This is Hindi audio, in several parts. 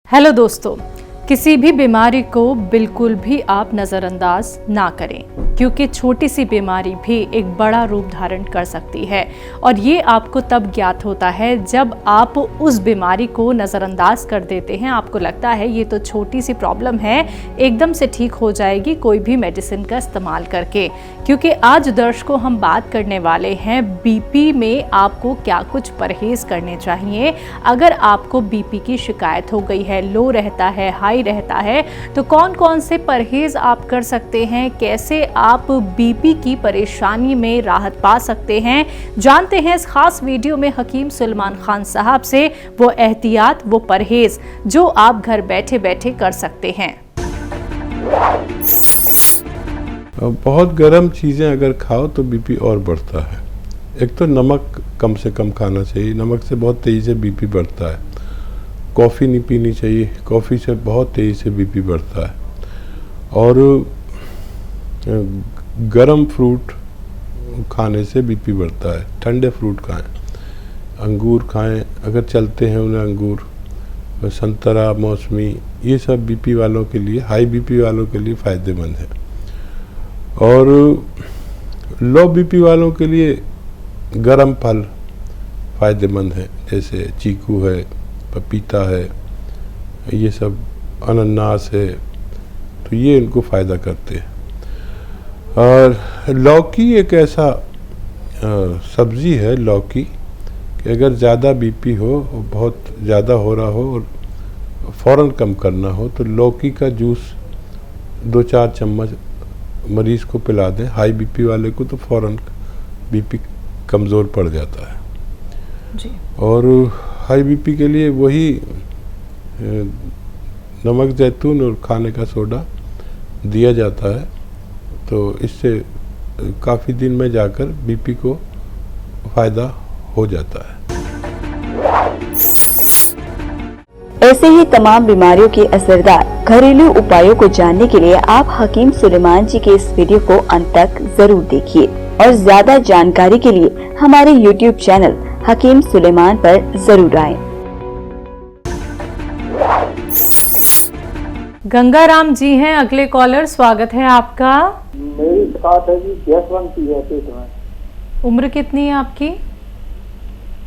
हेलो दोस्तों, किसी भी बीमारी को बिल्कुल भी आप नज़रअंदाज ना करें क्योंकि छोटी सी बीमारी भी एक बड़ा रूप धारण कर सकती है और ये आपको तब ज्ञात होता है जब आप उस बीमारी को नज़रअंदाज कर देते हैं। आपको लगता है ये तो छोटी सी प्रॉब्लम है, एकदम से ठीक हो जाएगी कोई भी मेडिसिन का इस्तेमाल करके। क्योंकि आज दर्शकों हम बात करने वाले हैं बीपी में आपको क्या कुछ परहेज करने चाहिए। अगर आपको बीपी की शिकायत हो गई है, लो रहता है, हाई रहता है, तो कौन कौन से परहेज आप कर सकते हैं, कैसे आप बीपी की परेशानी में राहत पा सकते हैं, जानते हैं इस खास वीडियो में हकीम सुलेमान खान साहब से वो एहतियात, वो परहेज जो आप घर बैठे बैठे कर सकते हैं। बहुत गर्म चीज़ें अगर खाओ तो बीपी और बढ़ता है। एक तो नमक कम से कम खाना चाहिए, नमक से बहुत तेज़ी से बीपी बढ़ता है। कॉफ़ी नहीं पीनी चाहिए, कॉफ़ी से बहुत तेज़ी से बीपी बढ़ता है। और गर्म फ्रूट खाने से बीपी बढ़ता है। ठंडे फ्रूट खाएं, अंगूर खाएं, अगर चलते हैं उन्हें अंगूर, संतरा, मौसमी, ये सब बीपी वालों के लिए, हाई बीपी वालों के लिए फ़ायदेमंद है। और लो बीपी वालों के लिए गर्म फल फ़ायदेमंद हैं, जैसे चीकू है, पपीता है, ये सब, अनानास है, तो ये इनको फ़ायदा करते हैं। और लौकी एक ऐसा सब्ज़ी है, लौकी, कि अगर ज़्यादा बीपी हो, बहुत ज़्यादा हो रहा हो और फ़ौरन कम करना हो तो लौकी का जूस 2-4 चम्मच मरीज़ को पिला दें, हाई बीपी वाले को, तो फ़ौरन बीपी कमज़ोर पड़ जाता है जी। और हाई बीपी के लिए वही नमक, जैतून और खाने का सोडा दिया जाता है, तो इससे काफ़ी दिन में जाकर बीपी को फ़ायदा हो जाता है। ऐसे ही तमाम बीमारियों के असरदार घरेलू उपायों को जानने के लिए आप हकीम सुलेमान जी के इस वीडियो को अंत तक जरूर देखिए और ज्यादा जानकारी के लिए हमारे YouTube चैनल हकीम सुलेमान पर जरूर आएं। गंगाराम जी हैं अगले कॉलर, स्वागत है आपका। मेरी शिकायत है जी, गैस बनती है पेट में। उम्र कितनी है आपकी?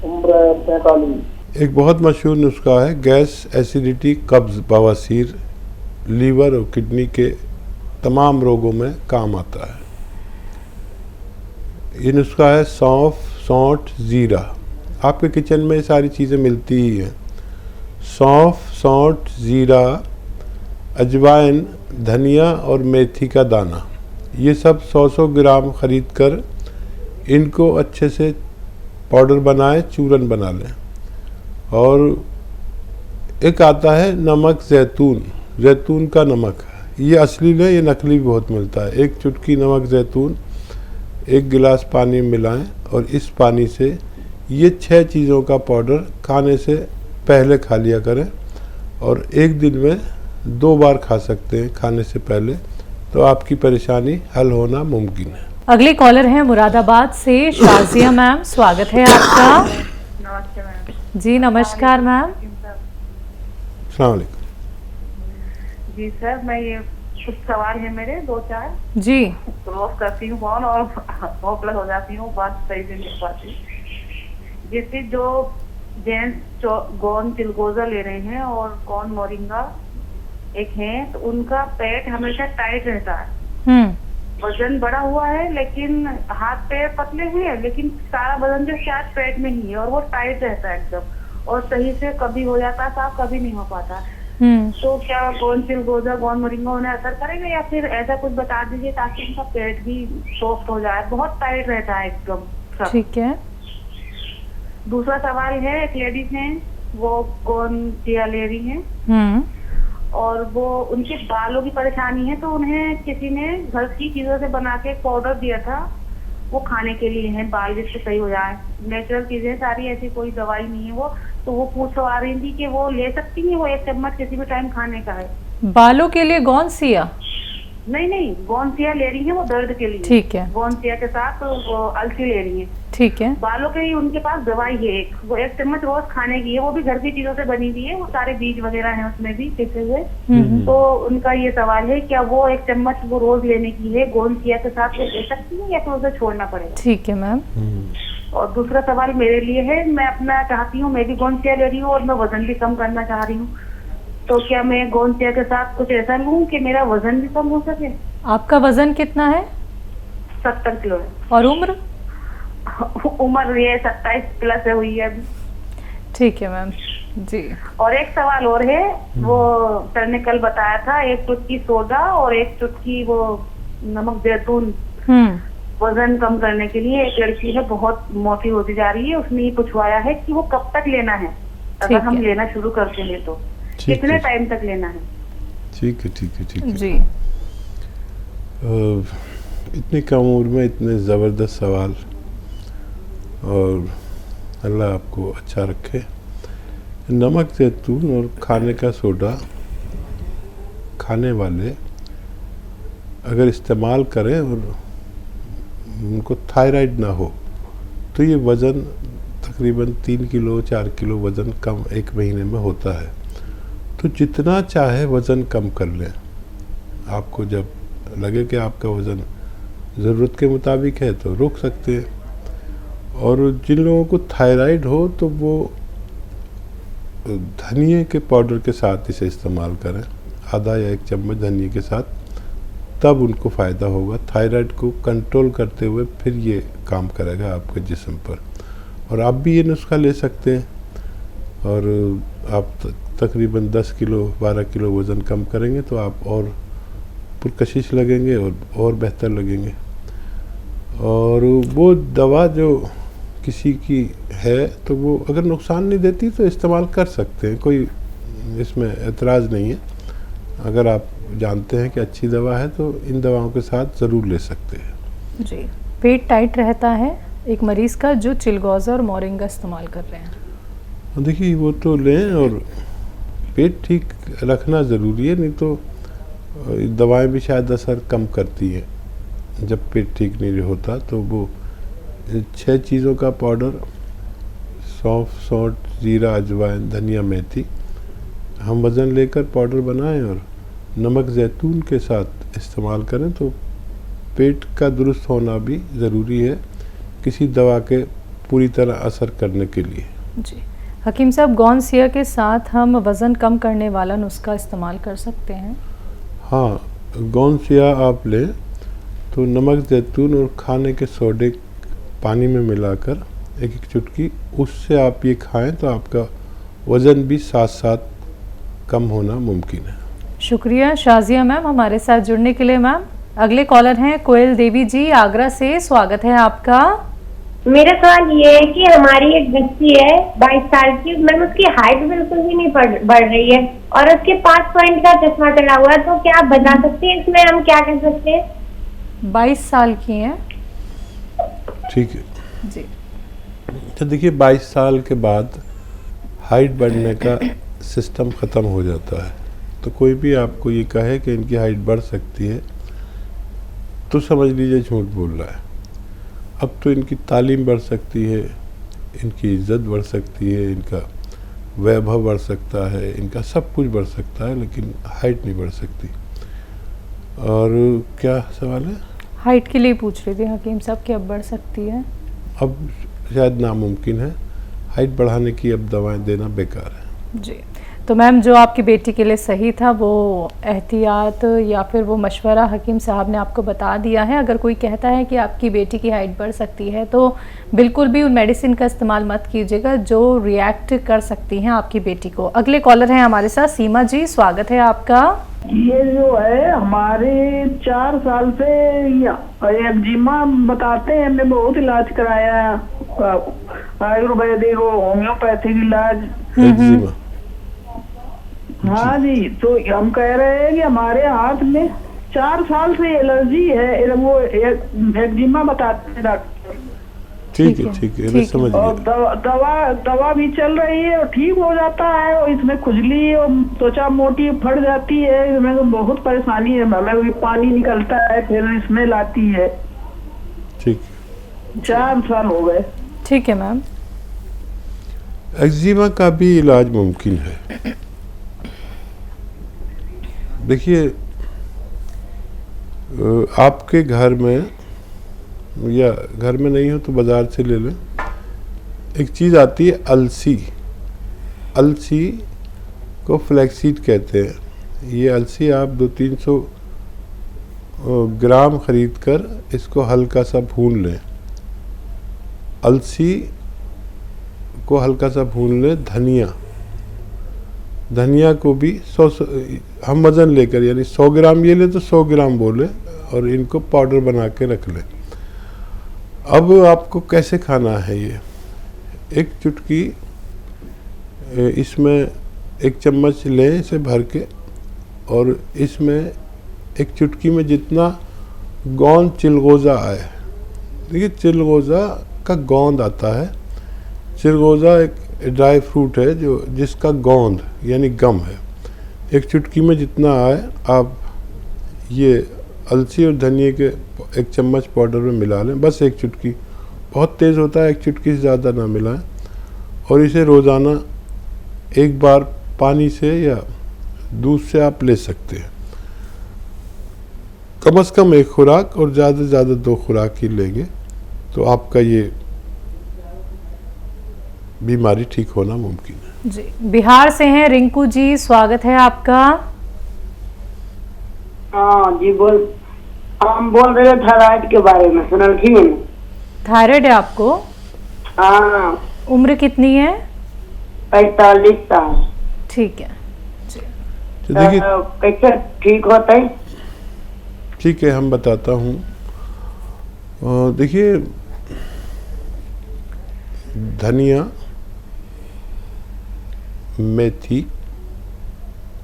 उम्र 45। एक बहुत मशहूर नुस्खा है, गैस, एसिडिटी, कब्ज़, बवासीर, लीवर और किडनी के तमाम रोगों में काम आता है। ये नुस्खा है सौंफ, सौंठ, ज़ीरा। आपके किचन में ये सारी चीज़ें मिलती ही हैं। सौंफ, सौंठ, ज़ीरा, अजवाइन, धनिया और मेथी का दाना, ये सब 100-100 ग्राम ख़रीद कर इनको अच्छे से पाउडर बनाएं, चूरन बना लें। और एक आता है नमक जैतून, जैतून का नमक, ये असली नहीं, ये नकली भी बहुत मिलता है। एक चुटकी नमक जैतून 1 गिलास पानी में मिलाएं और इस पानी से ये 6 चीज़ों का पाउडर खाने से पहले खा लिया करें और एक दिन में 2 बार खा सकते हैं खाने से पहले, तो आपकी परेशानी हल होना मुमकिन है। अगले कॉलर हैं मुरादाबाद से शाजिया मैम, स्वागत है आपका। नमस्ते मैम। जी नमस्कार मैम। अस्सलाम वालेकुम। जी सर, मैं ये कुछ सवाल है मेरे 2-4 जी। रोज करती हूँ फोन और होपलेस हो जाती हूँ, बात सही से नहीं पाती। जैसे जो जेंट्स गोन चिलगोजा ले रहे हैं और कौन मोरिंगा एक है, तो उनका पेट हमेशा टाइट रहता है। वजन बड़ा हुआ है लेकिन हाथ पैर पतले हैं, लेकिन सारा वजन जो शायद पेट में ही है और वो टाइट रहता है एकदम, और सही से कभी हो जाता है साफ, कभी नहीं हो पाता। तो क्या गोन चिलगोजा, गोन मोरिंगा उन्हें असर करेगा या फिर ऐसा कुछ बता दीजिए ताकि उनका पेट भी सॉफ्ट हो जाए। बहुत टाइट रहता है एकदम। ठीक है। दूसरा सवाल है, एक लेडीज है, वो गोन चिया ले रही है और वो उनके बालों की परेशानी है, तो उन्हें किसी ने घर की चीजों से बना के पाउडर दिया था, वो खाने के लिए है, बाल जिससे सही हो जाए। नेचुरल चीजें सारी, ऐसी कोई दवाई नहीं है वो। तो वो पूछवा रही थी कि वो ले सकती है, वो 1 चम्मच किसी भी टाइम खाने का है। बालों के लिए कौन सी है? नहीं, गोनसिया ले रही है वो दर्द के लिए। ठीक है। गोनसिया के साथ वो अलसी ले रही है। ठीक है। बालों के ही उनके पास दवाई है वो 1 चम्मच रोज खाने की है, वो भी घर की चीजों से बनी हुई है, वो सारे बीज वगैरह हैं उसमें भी पिसे हुए। तो उनका ये सवाल है, क्या वो 1 चम्मच वो रोज लेने की है गोनसिया के साथ वो ले सकती है या फिर उसे छोड़ना पड़ेगा? ठीक है मैम। और दूसरा सवाल मेरे लिए है, मैं अपना चाहती हूँ, मैं भी गोनसिया ले रही हूँ और मैं वजन भी कम करना चाह रही हूँ, तो क्या मैं गोनसिया के साथ कुछ ऐसा लूँ कि मेरा वजन भी कम हो सके? आपका वजन कितना है? 70 किलो है। और उम्र? उम्र ये 27 प्लस है हुई है अभी। ठीक है मैम जी। और एक सवाल और है, वो सर ने कल बताया था 1 चुटकी सोडा और 1 चुटकी वो नमक जैतून वजन कम करने के लिए। एक लड़की है बहुत मोटी होती जा रही है, उसने ये पूछवाया है कि वो कब तक लेना है, अगर हम लेना शुरू करते हैं तो कितने टाइम तक लेना है? ठीक है जी। इतनी कम उम्र में इतने ज़बरदस्त सवाल, और अल्लाह आपको अच्छा रखे। नमक जैतून और खाने का सोडा खाने वाले अगर इस्तेमाल करें और उनको थायराइड ना हो तो ये वज़न तकरीबन 3 किलो 4 किलो वज़न कम 1 महीने में होता है। तो जितना चाहे वज़न कम कर लें। आपको जब लगे कि आपका वज़न ज़रूरत के मुताबिक है तो रोक सकते हैं। और जिन लोगों को थायराइड हो तो वो धनिए के पाउडर के साथ इसे इस्तेमाल करें, आधा या 1 चम्मच धनिए के साथ, तब उनको फ़ायदा होगा। थायराइड को कंट्रोल करते हुए फिर ये काम करेगा आपके जिस्म पर। और आप भी ये नुस्खा ले सकते हैं और आप तकरीबन 10 किलो 12 किलो वज़न कम करेंगे तो आप और पुरकशिश लगेंगे और बेहतर लगेंगे। और वो दवा जो किसी की है तो वो अगर नुकसान नहीं देती तो इस्तेमाल कर सकते हैं, कोई इसमें एतराज़ नहीं है। अगर आप जानते हैं कि अच्छी दवा है तो इन दवाओं के साथ ज़रूर ले सकते हैं। जी। पेट टाइट रहता है एक मरीज़ का जो चिलगोज़ा और मोरिंगा इस्तेमाल कर रहे हैं। देखिए वो तो लें और पेट ठीक रखना ज़रूरी है, नहीं तो दवाएं भी शायद असर कम करती हैं। जब पेट ठीक नहीं होता तो वो 6 चीज़ों का पाउडर, सौंफ, सौंठ, जीरा, अजवाइन, धनिया, मेथी, हम वज़न लेकर पाउडर बनाएं और नमक जैतून के साथ इस्तेमाल करें तो पेट का दुरुस्त होना भी ज़रूरी है किसी दवा के पूरी तरह असर करने के लिए। जी। हकीम साहब, गोनसिया के साथ हम वज़न कम करने वाला नुस्खा इस्तेमाल कर सकते हैं? हाँ, गोनसिया आप लें तो नमक जैतून और खाने के सोडे पानी में मिलाकर 1-1 चुटकी, उससे आप ये खाएं तो आपका वज़न भी साथ साथ कम होना मुमकिन है। शुक्रिया शाजिया मैम हमारे साथ जुड़ने के लिए। मैम अगले कॉलर हैं कोयल देवी जी आगरा से, स्वागत है आपका। मेरा सवाल ये है कि हमारी एक बच्ची है 22 साल की, मैम उसकी हाइट बिल्कुल भी नहीं बढ़ रही है और उसके 5 पॉइंट का चश्मा चढ़ा हुआ है, तो क्या आप बता सकते हैं इसमें हम क्या कर सकते हैं? 22 साल की हैं। ठीक है जी। तो देखिए 22 साल के बाद हाइट बढ़ने का सिस्टम ख़त्म हो जाता है। तो कोई भी आपको ये कहे कि इनकी हाइट बढ़ सकती है तो समझ लीजिए झूठ बोल रहा है। अब तो इनकी तालीम बढ़ सकती है, इनकी इज्जत बढ़ सकती है, इनका वैभव बढ़ सकता है, इनका सब कुछ बढ़ सकता है, लेकिन हाइट नहीं बढ़ सकती। और क्या सवाल है? हाइट के लिए पूछ रही थी हकीम साहब कि अब बढ़ सकती है? अब शायद नामुमकिन है, हाइट बढ़ाने की अब दवाएं देना बेकार है। जी। तो मैम जो आपकी बेटी के लिए सही था वो एहतियात या फिर वो मशवरा हकीम साहब ने आपको बता दिया है। अगर कोई कहता है कि आपकी बेटी की हाइट बढ़ सकती है तो बिल्कुल भी उन मेडिसिन का इस्तेमाल मत कीजिएगा जो रिएक्ट कर सकती हैं आपकी बेटी को। अगले कॉलर हैं हमारे साथ सीमा जी, स्वागत है आपका। ये जो है हमारे 4 साल से एक्जिमा बताते हैं, हमने बहुत इलाज कराया, आयुर्वेदिक होम्योपैथिक इलाज। एक्जिमा। हाँ जी, तो हम कह रहे हैं कि हमारे हाथ में 4 साल से एलर्जी है, वो एक्जिमा बताते हैं डॉक्टर। ठीक है, मैं ठीक है। समझ और गया। दवा भी चल रही है और ठीक हो जाता है। और इसमें खुजली और त्वचा मोटी फट जाती है, इसमें तो बहुत परेशानी है। हमें भी पानी निकलता है, फिर स्मेल आती है। ठीक, 4 साल हो गए। ठीक है मैम। एक्जिमा का भी इलाज मुमकिन है। देखिए, आपके घर में या घर में नहीं हो तो बाज़ार से ले लें। एक चीज़ आती है अलसी। अलसी को फ्लैक्सीड कहते हैं। ये अलसी आप 200-300 ग्राम खरीद कर इसको हल्का सा भून लें। अलसी को हल्का सा भून लें। धनिया को भी 100 हम वज़न लेकर, यानी 100 ग्राम ये ले तो 100 ग्राम बोले, और इनको पाउडर बना के रख लें। अब आपको कैसे खाना है ये? एक चुटकी इसमें 1 चम्मच लें इसे भर के, और इसमें एक चुटकी में जितना गोंद चिलगोज़ा आए। देखिए, चिलगोज़ा का गोंद आता है। चिलगोज़ा एक ड्राई फ्रूट है जिसका गोंद यानी गम है। एक चुटकी में जितना आए आप ये अलसी और धनिया के 1 चम्मच पाउडर में मिला लें। बस 1 चुटकी, बहुत तेज़ होता है, 1 चुटकी से ज़्यादा ना मिलाएं। और इसे रोज़ाना 1 बार पानी से या दूध से आप ले सकते हैं। कम से कम 1 खुराक, और ज़्यादा से ज़्यादा 2 खुराक ही लेंगे तो आपका ये बीमारी ठीक होना मुमकिन है। जी, बिहार से हैं रिंकू जी, स्वागत है आपका। हाँ जी, हम बोल रहे थे थायराइड के बारे में, सुनल थी मैंने। थायराइड है आपको? हाँ। उम्र कितनी है? 45 साल। ठीक है जी। तो देखिए, कैसे ठीक होता है? ठीक है, हम बताता हूँ। देखिए, धनिया, मेथी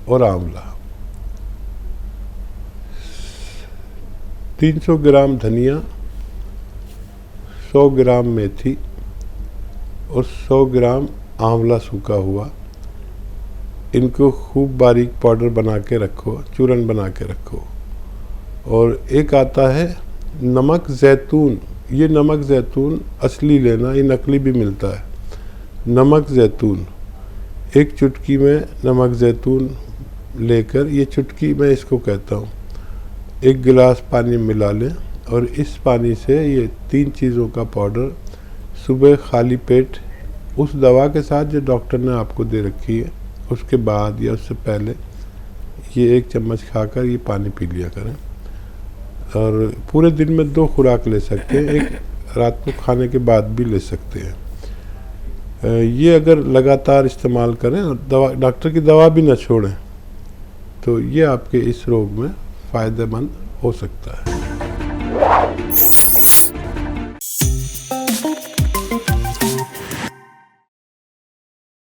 और आंवला, 300 ग्राम धनिया, 100 ग्राम मेथी और 100 ग्राम आंवला सूखा हुआ, इनको खूब बारीक पाउडर बना के रखो, चूरन बना के रखो। और एक आता है नमक ज़ैतून। ये नमक ज़ैतून असली लेना, ये नकली भी मिलता है। नमक ज़ैतून, 1 चुटकी में नमक ज़ैतून लेकर, ये चुटकी मैं इसको कहता हूँ, 1 गिलास पानी मिला लें। और इस पानी से ये 3 चीज़ों का पाउडर सुबह खाली पेट उस दवा के साथ जो डॉक्टर ने आपको दे रखी है, उसके बाद या उससे पहले ये 1 चम्मच खाकर ये पानी पी लिया करें। और पूरे दिन में 2 खुराक ले सकते हैं, एक रात को खाने के बाद भी ले सकते हैं। ये अगर लगातार इस्तेमाल करें और दवा, डॉक्टर की दवा भी न छोड़ें, तो ये आपके इस रोग में फ़ायदेमंद हो सकता है।